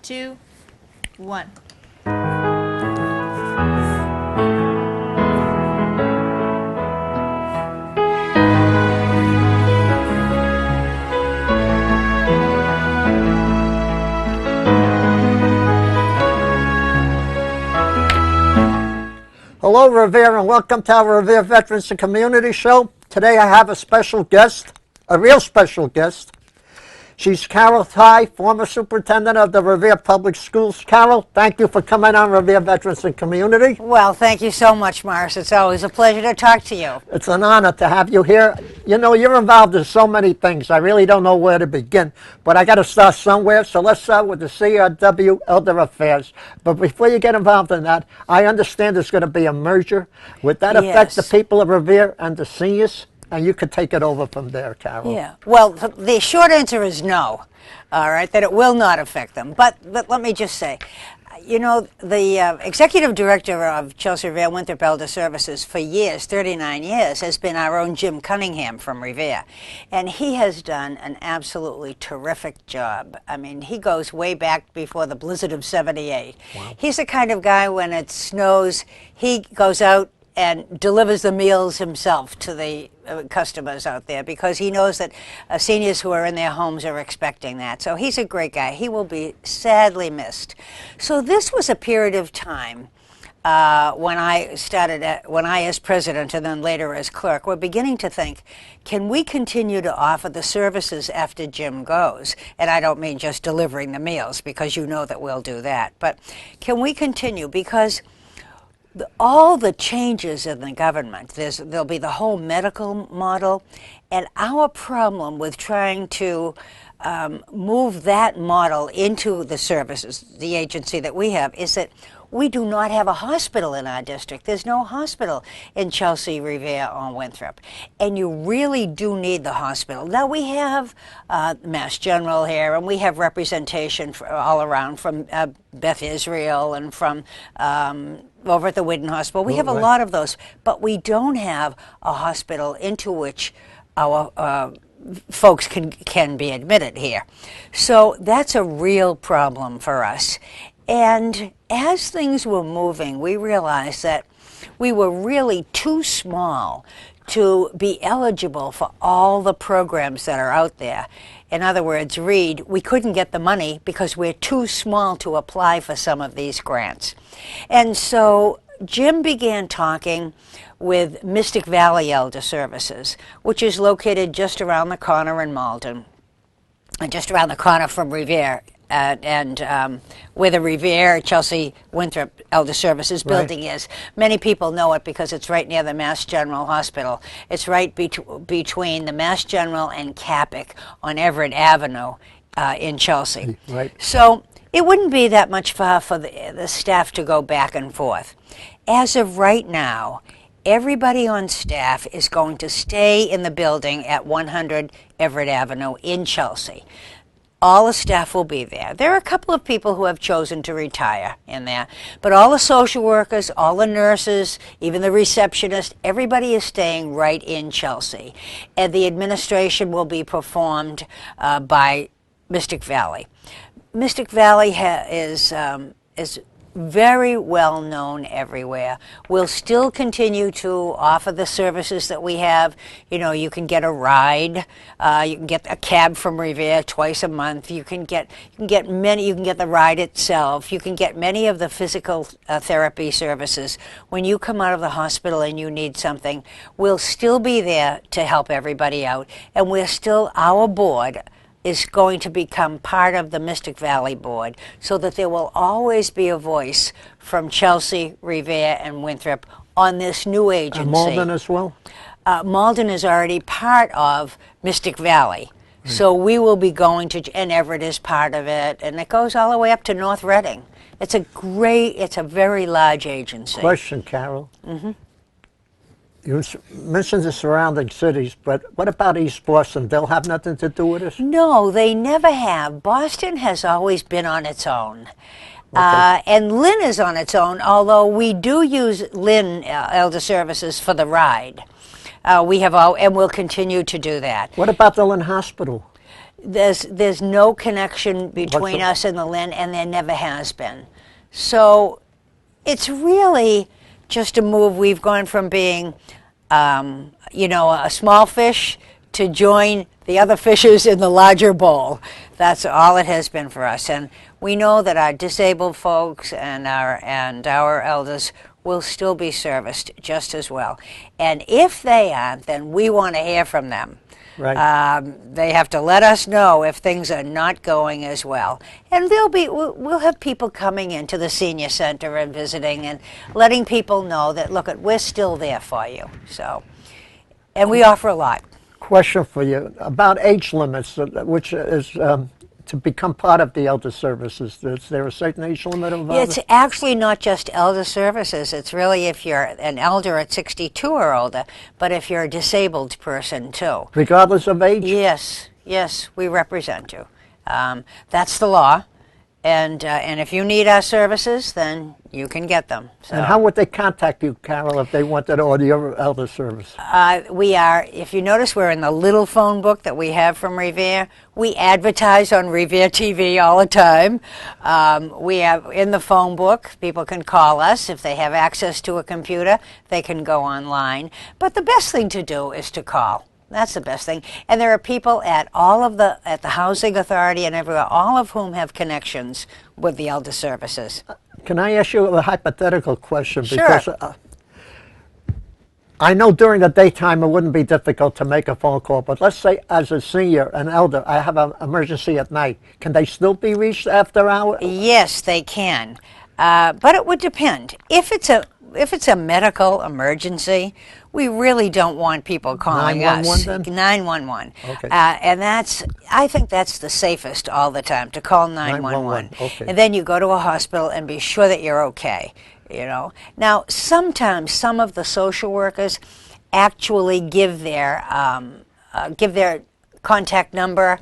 2, 1. Hello, Revere, and welcome to our Revere Veterans and Community Show. Today I have a special guest, a real special guest. She's Carol Tye, former superintendent of the Revere Public Schools. Carol, thank you for coming on Revere Veterans and Community. Well, thank you so much, Morris. It's always a pleasure to talk to you. It's an honor to have you here. You know, you're involved in so many things. I really don't know where to begin, but I got to start somewhere. So let's start with the CRW Elder Affairs. But before you get involved in that, I understand there's going to be a merger. Would that affect the people of Revere and the seniors? And you could take it over from there, Carol. Yeah. Well, the short answer is no, all right, that it will not affect them. But let me just say, you know, the executive director of Chelsea Revere Winthrop Elder Services for years, 39 years, has been our own Jim Cunningham from Revere. And he has done an absolutely terrific job. I mean, he goes way back before the blizzard of 78. Wow. He's the kind of guy, when it snows, he goes out and delivers the meals himself to the customers out there, because he knows that seniors who are in their homes are expecting that. So he's a great guy. He will be sadly missed. So this was a period of time when I as president and then later as clerk, we're beginning to think, can we continue to offer the services after Jim goes? And I don't mean just delivering the meals, because you know that we'll do that. But can we continue? Because all the changes in the government, there'll be the whole medical model, and our problem with trying to move that model into the services, the agency that we have, is that we do not have a hospital in our district. There's no hospital in Chelsea, Revere, or Winthrop. And you really do need the hospital. Now, we have Mass General here, and we have representation all around from Beth Israel and from over at the Whidden Hospital. We have a lot of those, but we don't have a hospital into which our folks can be admitted here. So that's a real problem for us. And as things were moving, we realized that we were really too small to be eligible for all the programs that are out there. In other words, we couldn't get the money because we're too small to apply for some of these grants. And so Jim began talking with Mystic Valley Elder Services, which is located just around the corner in Malden, and just around the corner from Revere. Where the Revere Chelsea Winthrop Elder Services building is. Many people know it because it's right near the Mass General Hospital. It's right between the Mass General and Capic on Everett Avenue in Chelsea. Right. So it wouldn't be that much far for the staff to go back and forth. As of right now, everybody on staff is going to stay in the building at 100 Everett Avenue in Chelsea. All the staff will be there. There are a couple of people who have chosen to retire in there, but all the social workers, all the nurses, even the receptionist, everybody is staying right in Chelsea. And the administration will be performed by Mystic Valley. Mystic Valley is very well known everywhere. We'll still continue to offer the services that we have. You know, you can get a ride. You can get a cab from Revere twice a month. You can get the ride itself. You can get many of the physical therapy services. When you come out of the hospital and you need something, we'll still be there to help everybody out. And our board is going to become part of the Mystic Valley Board, so that there will always be a voice from Chelsea, Revere, and Winthrop on this new agency. And Malden as well? Malden is already part of Mystic Valley. Right. So we will be going to, and Everett is part of it, and it goes all the way up to North Reading. It's a very large agency. Question, Carol. Mm-hmm. You mentioned the surrounding cities, but what about East Boston? They'll have nothing to do with this? No, they never have. Boston has always been on its own. Okay. And Lynn is on its own, although we do use Lynn Elder Services for the ride. We have and we'll continue to do that. What about the Lynn Hospital? there's no connection between us and the land, and there never has been. So it's really just a move. We've gone from being, a small fish to join the other fishes in the larger bowl. That's all it has been for us. And we know that our disabled folks and our elders will still be serviced just as well. And if they aren't, then we want to hear from them. Right. They have to let us know if things are not going as well. And we'll have people coming into the senior center and visiting and letting people know that, look, we're still there for you. So, and we offer a lot. Question for you about age limits, which is to become part of the elder services. Is there a certain age limit involved? It's actually not just elder services. It's really if you're an elder at 62 or older, but if you're a disabled person too. Regardless of age? Yes, we represent you. That's the law. And if you need our services, then you can get them. So. And how would they contact you, Carol, if they wanted or your elder service? We are, if you notice, we're in the little phone book that we have from Revere. We advertise on Revere TV all the time. We have in the phone book, people can call us. If they have access to a computer, they can go online. But the best thing to do is to call. That's the best thing. And there are people at the Housing Authority and everywhere, all of whom have connections with the elder services. Can I ask you a hypothetical question? Sure. Because I know during the daytime it wouldn't be difficult to make a phone call, but let's say as a senior, an elder, I have an emergency at night. Can they still be reached after hours? Yes, they can. But it would depend. If it's a medical emergency, we really don't want people calling 911 us. then? 911. Okay. And I think that's the safest all the time, to call 911. Okay. And then you go to a hospital and be sure that you're okay. Now, sometimes some of the social workers actually give their contact number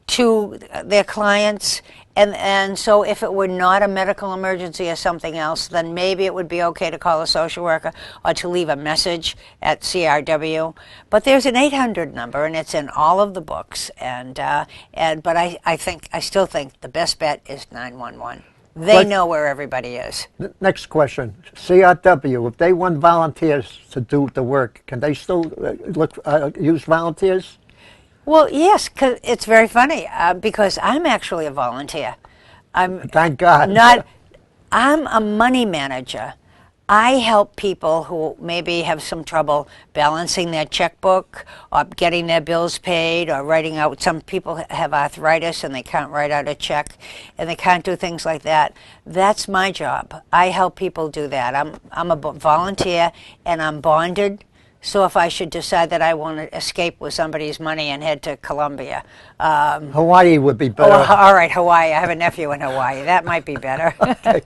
to their clients. And so if it were not a medical emergency or something else, then maybe it would be okay to call a social worker or to leave a message at CRW. But there's an 800 number, and it's in all of the books. But I still think the best bet is 911. They know where everybody is. Next question. CRW, if they want volunteers to do the work, can they still use volunteers? Well, yes, 'cause it's very funny because I'm actually a volunteer. Thank God. I'm a money manager. I help people who maybe have some trouble balancing their checkbook or getting their bills paid or writing out. Some people have arthritis and they can't write out a check and they can't do things like that. That's my job. I help people do that. I'm a volunteer and I'm bonded. So if I should decide that I want to escape with somebody's money and head to Colombia. Hawaii would be better. Oh, all right, Hawaii. I have a nephew in Hawaii. That might be better. Okay.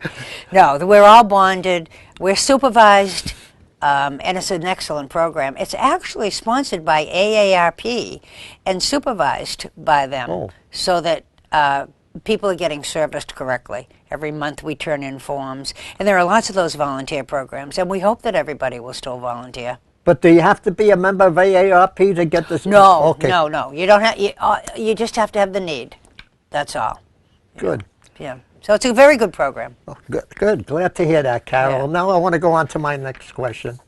No, we're all bonded. We're supervised, and it's an excellent program. It's actually sponsored by AARP and supervised by them so that people are getting serviced correctly. Every month we turn in forms. And there are lots of those volunteer programs, and we hope that everybody will still volunteer. But do you have to be a member of AARP to get this? No, Okay. no. You don't have. You just have to have the need. That's all. Good. Yeah. So it's a very good program. Oh, good. Glad to hear that, Carol. Yeah. Now I want to go on to my next question.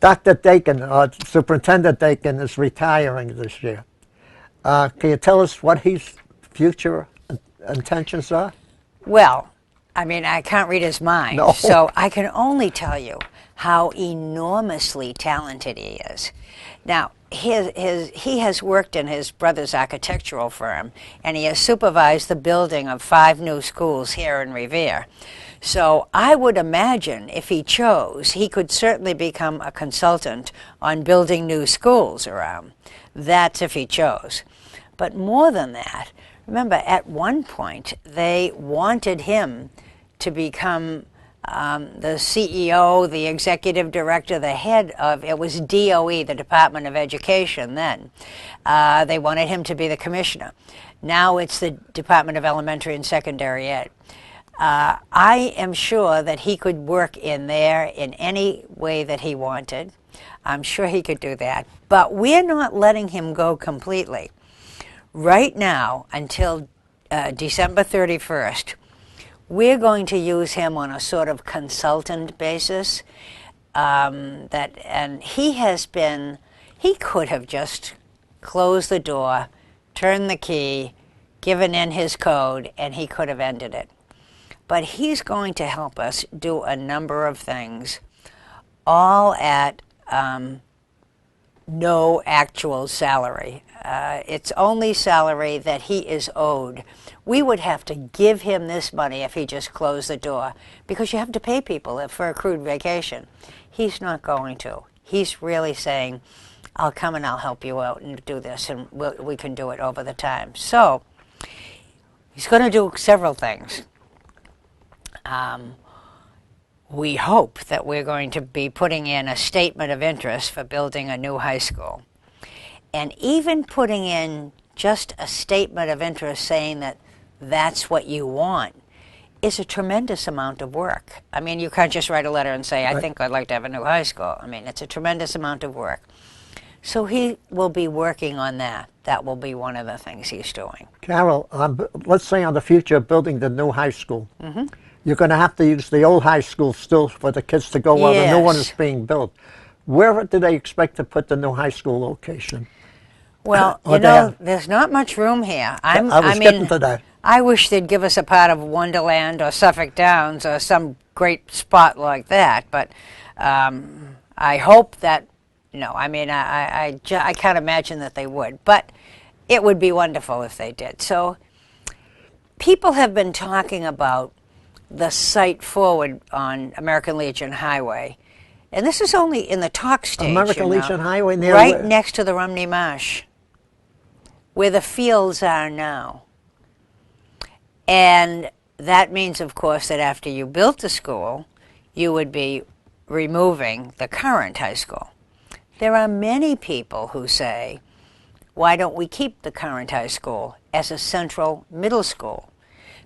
Dr. Dakin, Superintendent Dakin, is retiring this year. Can you tell us what his future intentions are? Well, I mean, I can't read his mind, No. so I can only tell you how enormously talented he is. Now, he has worked in his brother's architectural firm, and he has supervised the building of 5 new schools here in Revere. So I would imagine if he chose, he could certainly become a consultant on building new schools around. That's if he chose. But more than that, remember, at one point, they wanted him to become the CEO, the executive director, the head of, it was DOE, the Department of Education then. They wanted him to be the commissioner. Now it's the Department of Elementary and Secondary Ed. I am sure that he could work in there in any way that he wanted. I'm sure he could do that. But we're not letting him go completely. right now until December 31st, we're going to use him on a sort of consultant basis. And he could have just closed the door, turned the key, given in his code, and he could have ended it. But he's going to help us do a number of things, all at no actual salary. It's only salary that he is owed. We would have to give him this money if he just closed the door, because you have to pay people for accrued vacation. He's not going to. He's really saying, I'll come and I'll help you out and do this, and we can do it over the time. So he's going to do several things. We hope that we're going to be putting in a statement of interest for building a new high school. And even putting in just a statement of interest saying that that's what you want is a tremendous amount of work. I mean, you can't just write a letter and say, I think I'd like to have a new high school. I mean, it's a tremendous amount of work. So he will be working on that. That will be one of the things he's doing. Carol, let's say on the future of building the new high school, Mm-hmm. you're going to have to use the old high school still for the kids to go while the new one is being built. Where do they expect to put the new high school location? Well, there's not much room here. I was getting to that. I wish they'd give us a part of Wonderland or Suffolk Downs or some great spot like that. But I hope that, I can't imagine that they would. But it would be wonderful if they did. So people have been talking about the site forward on American Legion Highway. And this is only in the talk stage. American Legion Highway near right where? Next to the Rumney Marsh, where the fields are now. And that means, of course, that after you built the school, you would be removing the current high school. There are many people who say, why don't we keep the current high school as a central middle school?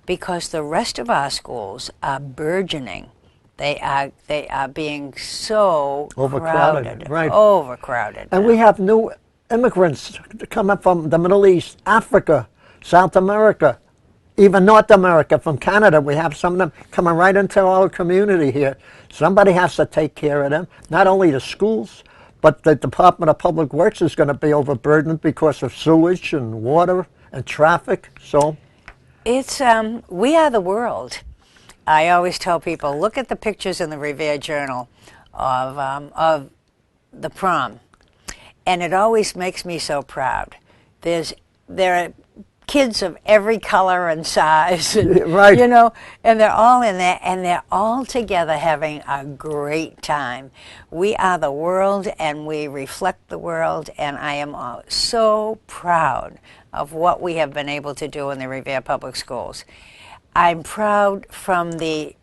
Because the rest of our schools are burgeoning. They are being so overcrowded, right? Overcrowded. And we have new immigrants coming from the Middle East, Africa, South America, even North America, from Canada. We have some of them coming right into our community here. Somebody has to take care of them. Not only the schools, but the Department of Public Works is going to be overburdened because of sewage and water and traffic. So it's we are the world. I always tell people, look at the pictures in the Revere Journal of the prom, and it always makes me so proud. There are kids of every color and size, and, right? And they're all in there, and they're all together having a great time. We are the world, and we reflect the world, and I am so proud of what we have been able to do in the Revere Public Schools. I'm proud from the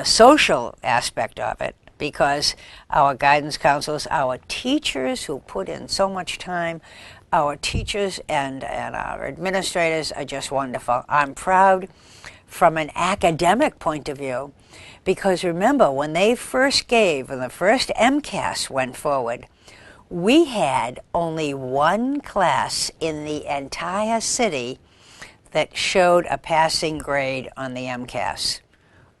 social aspect of it, because our guidance counselors, our teachers who put in so much time, our teachers and our administrators are just wonderful. I'm proud from an academic point of view, because remember, when the first MCAS went forward, we had only one class in the entire city that showed a passing grade on the MCAS.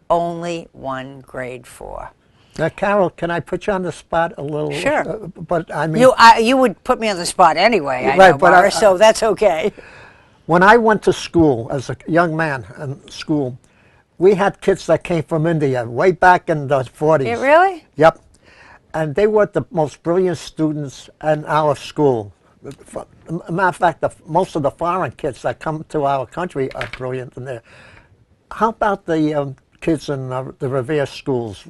Only one grade 4. Now, Carol, can I put you on the spot a little? Sure. But I mean, you would put me on the spot anyway, I right, know, but Boris, so that's okay. When I went to school as a young man in school, we had kids that came from India way back in the 40s. Really? Yep. And they were the most brilliant students in our school. As a matter of fact, most of the foreign kids that come to our country are brilliant in there. How about the kids in the Revere schools?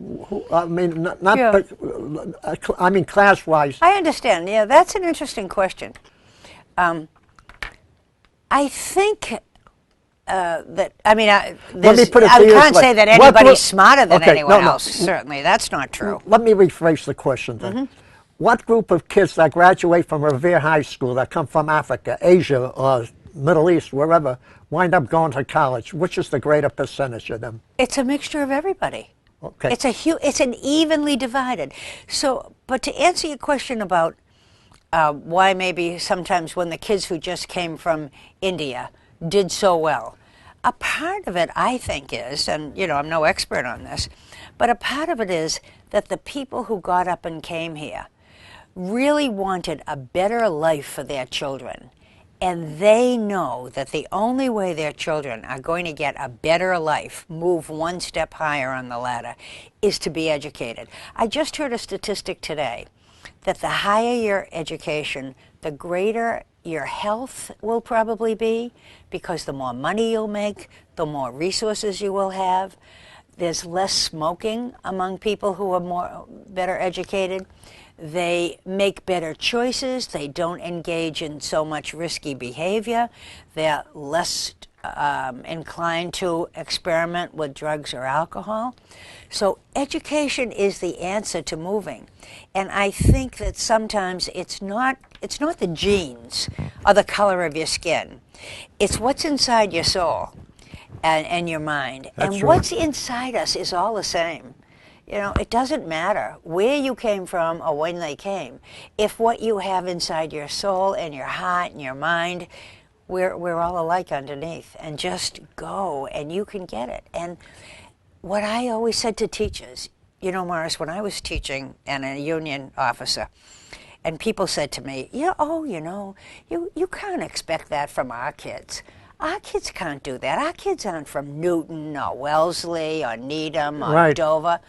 I mean, I mean, class-wise. I understand. Yeah, that's an interesting question. I think that, I mean, I can't say that anybody's smarter than anyone else. Certainly, that's not true. Let me rephrase the question then. Mm-hmm. What group of kids that graduate from Revere High School that come from Africa, Asia, or Middle East, wherever, wind up going to college? Which is the greater percentage of them? It's a mixture of everybody. Okay. It's an evenly divided. So, but to answer your question about why maybe sometimes when the kids who just came from India did so well. A part of it, I think, is, and I'm no expert on this, but a part of it is that the people who got up and came here really wanted a better life for their children. And they know that the only way their children are going to get a better life, move one step higher on the ladder, is to be educated. I just heard a statistic today that the higher your education, the greater your health will probably be, because the more money you'll make, the more resources you will have. There's less smoking among people who are better educated. They make better choices. They don't engage in so much risky behavior. They're less inclined to experiment with drugs or alcohol. So education is the answer to moving. And I think that sometimes it's not the genes or the color of your skin. It's what's inside your soul and your mind. That's and right. What's inside us is all the same. It doesn't matter where you came from or when they came. If what you have inside your soul and your heart and your mind, we're all alike underneath. And just go and you can get it. And what I always said to teachers, Morris, when I was teaching and a union officer, and people said to me, you can't expect that from our kids. Our kids can't do that. Our kids aren't from Newton or Wellesley or Needham or Right. Dover.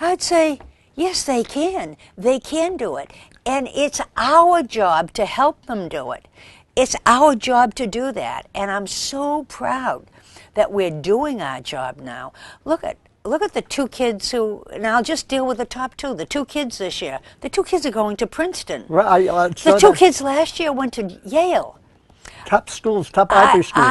I'd say, yes, they can. They can do it. And it's our job to help them do it. It's our job to do that. And I'm so proud that we're doing our job now. Look at the two kids and I'll just deal with the top two, the two kids this year. The two kids are going to Princeton. Right, The two kids last year went to Yale. Top schools, top Ivy schools.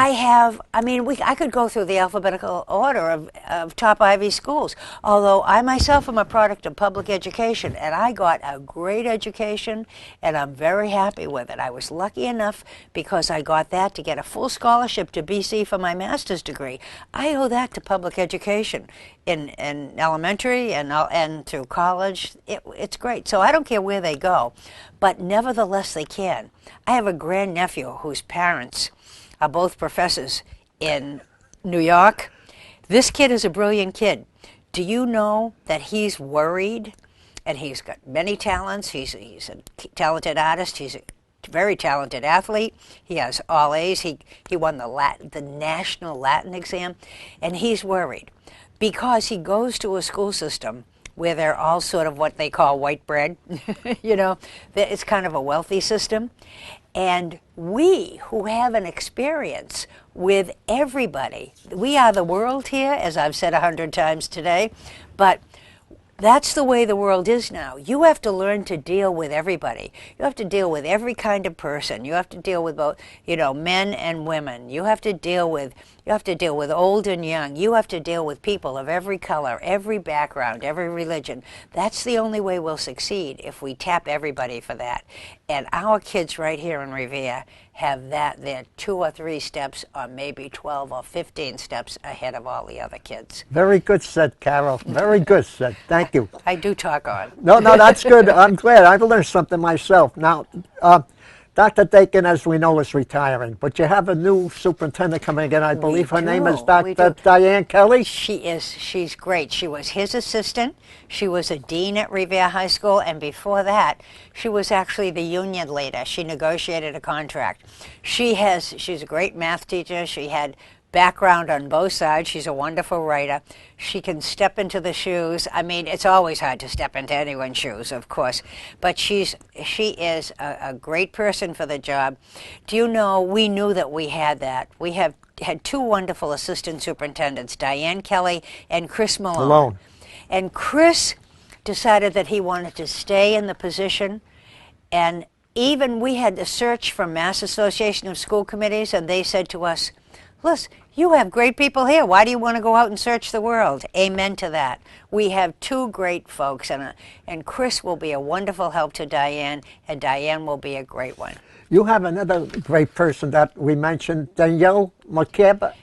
I could go through the alphabetical order of top Ivy schools, although I myself am a product of public education, and I got a great education, and I'm very happy with it. I was lucky enough, because I got that, to get a full scholarship to BC for my master's degree. I owe that to public education in elementary and through college. It's great. So I don't care where they go, but nevertheless they can. I have a grandnephew whose parents are both professors in New York. This kid is a brilliant kid. Do you know that he's worried? And he's got many talents. He's a talented artist. He's a very talented athlete. He has all A's. He won the national Latin exam. And he's worried because he goes to a school system where they're all sort of what they call white bread. It's kind of a wealthy system. And we, who have an experience with everybody, we are the world here, as I've said 100 times today, but that's the way the world is now. You have to learn to deal with everybody. You have to deal with every kind of person. You have to deal with both, men and women. You have to deal with old and young. You have to deal with people of every color, every background, every religion. That's the only way we'll succeed, if we tap everybody for that. And our kids right here in Revere have that. They're 2 or 3 steps, or maybe 12 or 15 steps ahead of all the other kids. Very good said, Carol. Very good said. Thank you. I do talk on. No, that's good. I'm glad. I've learned something myself. Now, Dr. Dakin, as we know, is retiring, but you have a new superintendent coming in. I believe her name is Dr. Diane Kelly. She is. She's great. She was his assistant. She was a dean at Revere High School, and before that, she was actually the union leader. She negotiated a contract. She's a great math teacher. She had background on both sides. She's a wonderful writer. She can step into the shoes. I mean, it's always hard to step into anyone's shoes, of course, but she is a great person for the job. Do you know, we knew that we had that. We had 2 wonderful assistant superintendents, Diane Kelly and Chris Malone. And Chris decided that he wanted to stay in the position, and even we had to search from Mass Association of School Committees, and they said to us, "Listen, you have great people here. Why do you want to go out and search the world?" Amen to that. We have 2 great folks, and Chris will be a wonderful help to Diane, and Diane will be a great one. You have another great person that we mentioned, Danielle Mokaba.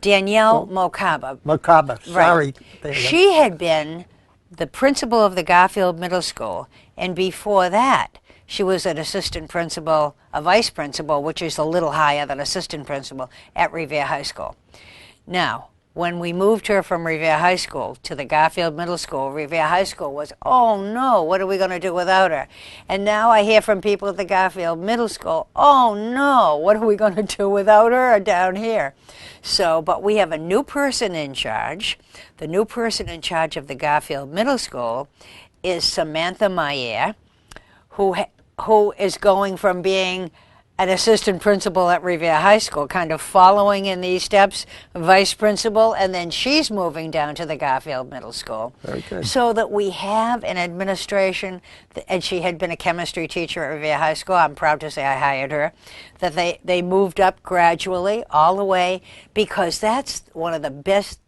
Danielle Mokaba. Mokaba, sorry. Right. She had been the principal of the Garfield Middle School, and before that, she was an assistant principal, a vice principal, which is a little higher than assistant principal, at Revere High School. Now, when we moved her from Revere High School to the Garfield Middle School, Revere High School was, oh no, what are we going to do without her? And now I hear from people at the Garfield Middle School, oh no, what are we going to do without her down here? So, but we have a new person in charge. The new person in charge of the Garfield Middle School is Samantha Mayer, who is going from being an assistant principal at Revere High School, kind of following in these steps, vice principal, and then she's moving down to the Garfield Middle School. Very good. So that we have an administration, and she had been a chemistry teacher at Revere High School. I'm proud to say I hired her. That they moved up gradually all the way, because that's one of the best.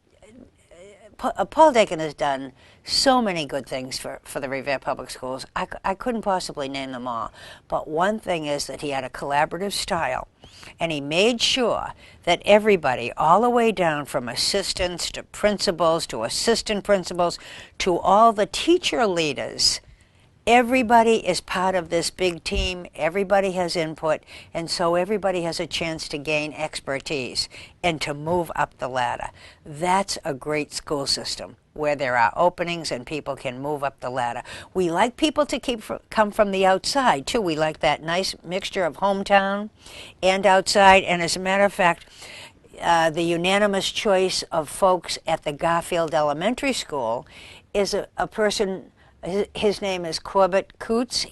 Paul Dakin has done so many good things for the Revere Public Schools. I couldn't possibly name them all. But one thing is that he had a collaborative style, and he made sure that everybody, all the way down from assistants to principals to assistant principals to all the teacher leaders, everybody is part of this big team. Everybody has input, and so everybody has a chance to gain expertise and to move up the ladder. That's a great school system, where there are openings and people can move up the ladder. We like people to come from the outside, too. We like that nice mixture of hometown and outside. And as a matter of fact, the unanimous choice of folks at the Garfield Elementary School is a person. His name is Corbett Coots.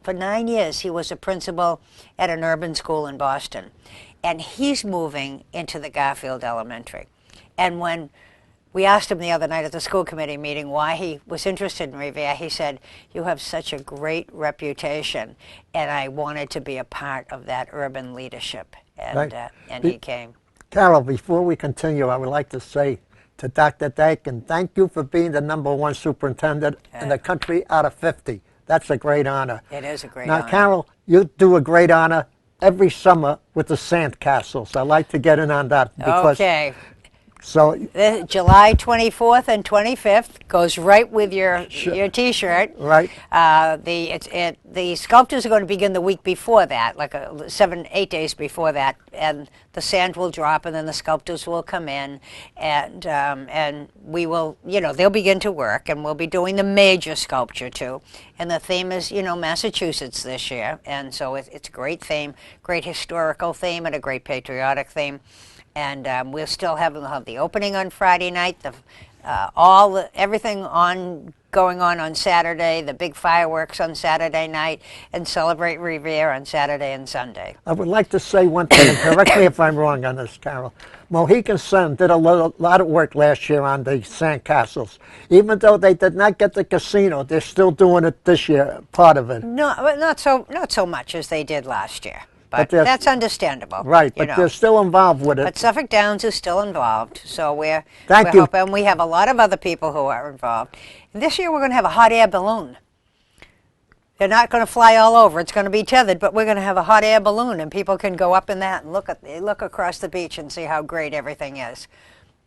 For 9 years, he was a principal at an urban school in Boston. And he's moving into the Garfield Elementary. And when we asked him the other night at the school committee meeting why he was interested in Revere, he said, you have such a great reputation, and I wanted to be a part of that urban leadership. And, Right. And he came. Carol, before we continue, I would like to say to Dr. Dakin, thank you for being the #1 superintendent in the country out of 50. That's a great honor. It is a great honor. honor. Carol, you do a great honor every summer with the sandcastles. I like to get in on that. Because, Okay. So, July 24th and 25th goes right with your T-shirt. Right. The sculptures are going to begin the week before that, like 7-8 days before that, and the sand will drop, and then the sculptors will come in, and we will, they'll begin to work, and we'll be doing the major sculpture too. And the theme is, Massachusetts this year, and so it's a great theme, great historical theme, and a great patriotic theme. And we'll have the opening on Friday night, everything going on Saturday, the big fireworks on Saturday night, and Celebrate Revere on Saturday and Sunday. I would like to say one thing, and correct me if I'm wrong on this, Carol. Mohegan Sun did a lot of work last year on the sandcastles. Even though they did not get the casino, they're still doing it this year, part of it. No, not so much as they did last year. But that's understandable. Right, but they're still involved with it. But Suffolk Downs is still involved, so we're Thank you. hoping. We have a lot of other people who are involved. And this year we're going to have a hot air balloon. They're not going to fly all over. It's going to be tethered, but we're going to have a hot air balloon, and people can go up in that and look across the beach and see how great everything is.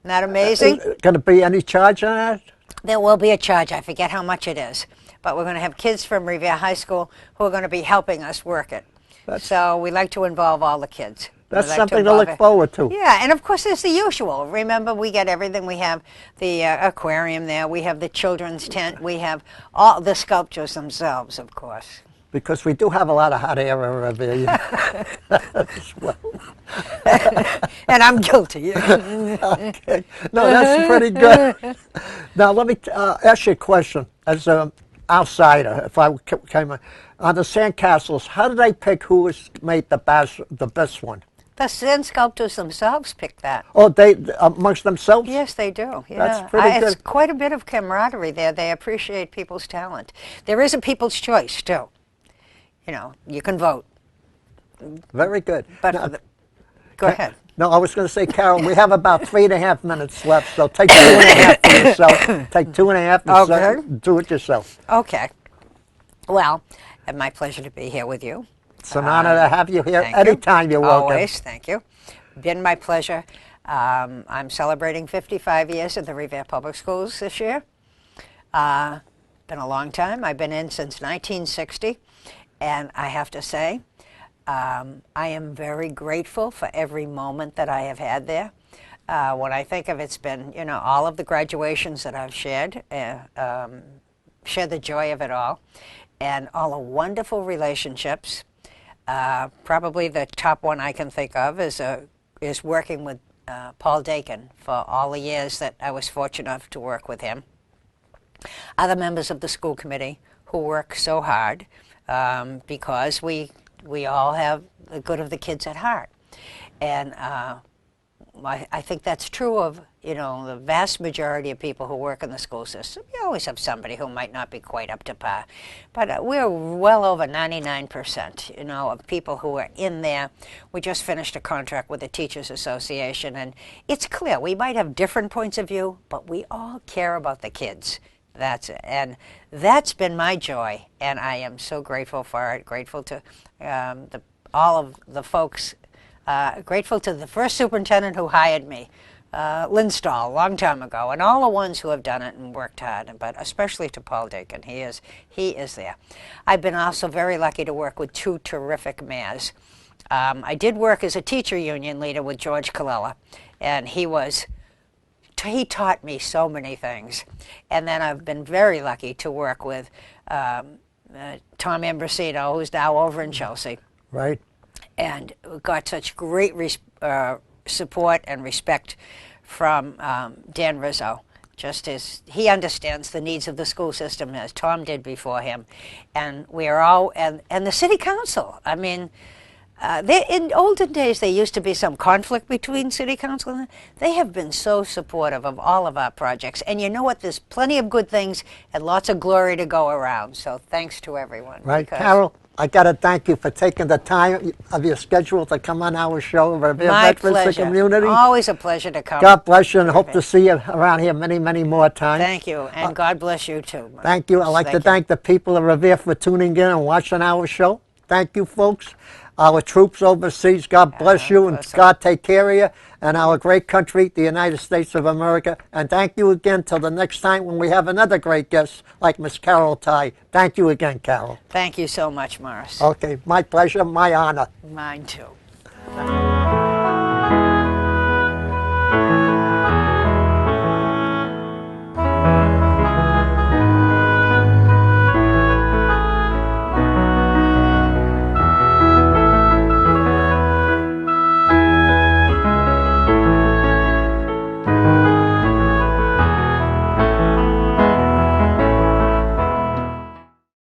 Isn't that amazing? Going to be any charge on that? There will be a charge. I forget how much it is. But we're going to have kids from Revere High School who are going to be helping us work it. So we like to involve all the kids. That's something to look forward to. Yeah, and of course there's the usual. Remember, we get everything. We have the aquarium there. We have the children's tent. We have all the sculptures themselves, of course. Because we do have a lot of hot air over there. As well. And I'm guilty. Okay. No, that's pretty good. Now, let me ask you a question. As an outsider, if I came on the sandcastles, how do they pick who has made the best one? The sand sculptors themselves pick that. Oh, they amongst themselves? Yes, they do. Yeah. That's pretty good. It's quite a bit of camaraderie there. They appreciate people's talent. There is a people's choice, too. You can vote. Very good. But go ahead. No, I was going to say, Carol, we have about 3.5 minutes left, so take 2.5 for yourself. Take 2.5 and do it yourself. Okay. Well, it's my pleasure to be here with you. It's an honor to have you here. Thank Anytime you. You're welcome. Always, thank you. Been my pleasure. I'm celebrating 55 years at the Revere Public Schools this year. Been a long time. I've been in since 1960. And I have to say, I am very grateful for every moment that I have had there. When I think of it's been, you know, all of the graduations that I've shared, shared the joy of it all, and all the wonderful relationships. Probably the top one I can think of is working with Paul Dakin for all the years that I was fortunate enough to work with him. Other members of the school committee who work so hard because we all have the good of the kids at heart. And I think that's true of, you know, the vast majority of people who work in the school system. You always have somebody who might not be quite up to par. But we're well over 99%, you know, of people who are in there. We just finished a contract with the Teachers Association, and it's clear we might have different points of view, but we all care about the kids. That's it. And that's been my joy, and I am so grateful for it. Grateful to all of the folks. Grateful to the first superintendent who hired me, Lynn Stahl, a long time ago, and all the ones who have done it and worked hard, but especially to Paul Dakin. He is there. I've been also very lucky to work with two terrific mayors. I did work as a teacher union leader with George Colella, and he taught me so many things. And then I've been very lucky to work with Tom Ambrosino, who's now over in Chelsea. Right. And got such great support and respect from Dan Rizzo, just as he understands the needs of the school system as Tom did before him. And we are all, and the city council. I mean, in olden days, there used to be some conflict between city council and they have been so supportive of all of our projects. And you know what? There's plenty of good things and lots of glory to go around. So thanks to everyone. Right, Carol, I got to thank you for taking the time of your schedule to come on our show, Revere My Veterans pleasure. Community. Always a pleasure to come. God bless you, and hope to see you around here many, many more times. Thank you, and God bless you too. Thank you. I'd like to thank the people of Revere for tuning in and watching our show. Thank you, folks. Our troops overseas, God bless you, and God take care of you, and our great country, the United States of America. And thank you again till the next time when we have another great guest like Miss Carol Tye. Thank you again, Carol. Thank you so much, Morris. Okay, my pleasure, my honor. Mine too.